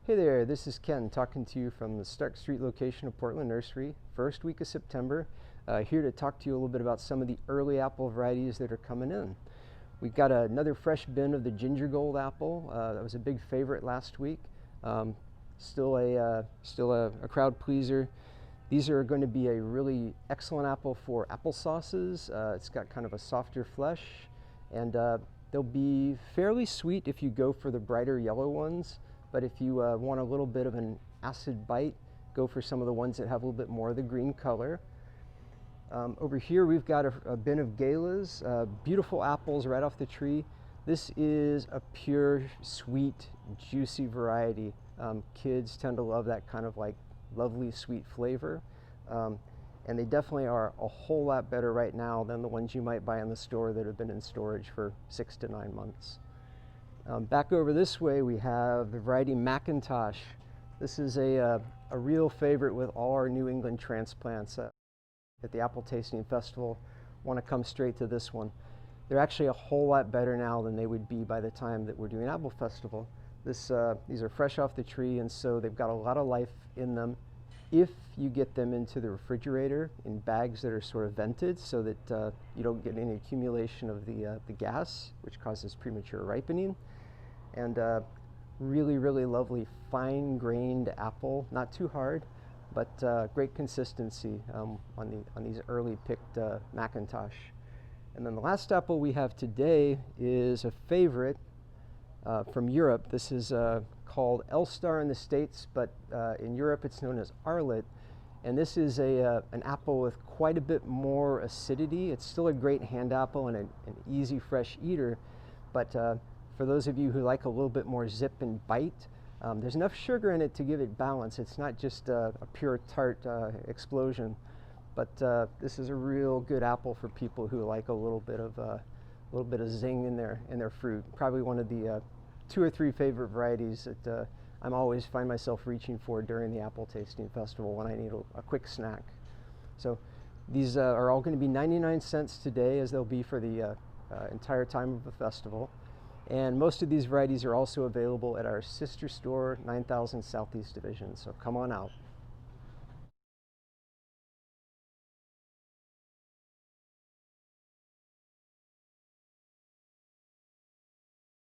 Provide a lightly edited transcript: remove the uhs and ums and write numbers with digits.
Hey there, this is Ken talking to you from the Stark Street location of Portland Nursery, first week of September. Here to talk to you a little bit about some of the early apple varieties that are coming in. We've got another fresh bin of the Ginger Gold apple. That was a big favorite last week. Still a crowd pleaser. These are going to be a really excellent apple for apple sauces. It's got kind of a softer flesh, and they'll be fairly sweet if you go for the brighter yellow ones. But if you want a little bit of an acid bite, go for some of the ones that have a little bit more of the green color. Over here we've got a bin of Galas, beautiful apples right off the tree. This is a pure, sweet, juicy variety. Kids tend to love that kind of like lovely sweet flavor. And they definitely are a whole lot better right now than the ones you might buy in the store that have been in storage for 6 to 9 months. Back over this way we have the variety McIntosh. This is a real favorite with all our New England transplants at the Apple Tasting Festival. Want to come straight to this one. They're actually a whole lot better now than they would be by the time that we're doing Apple Festival. These are fresh off the tree, and so they've got a lot of life in them if you get them into the refrigerator in bags that are sort of vented so that you don't get any accumulation of the gas, which causes premature ripening. And really, really lovely fine-grained apple, not too hard, but great consistency on these early picked McIntosh. And then the last apple we have today is a favorite from Europe. This is called Elstar in the States, but in Europe it's known as Arlet. And this is an apple with quite a bit more acidity. It's still a great hand apple and an easy fresh eater, but for those of you who like a little bit more zip and bite, there's enough sugar in it to give it balance. It's not just a pure tart explosion, but this is a real good apple for people who like a little bit of zing in their fruit. Probably one of the 2 or 3 favorite varieties that I'm always find myself reaching for during the Apple Tasting Festival when I need a quick snack. So these are all going to be 99 cents today, as they'll be for the entire time of the festival. And most of these varieties are also available at our sister store, 9000 Southeast Division, so come on out.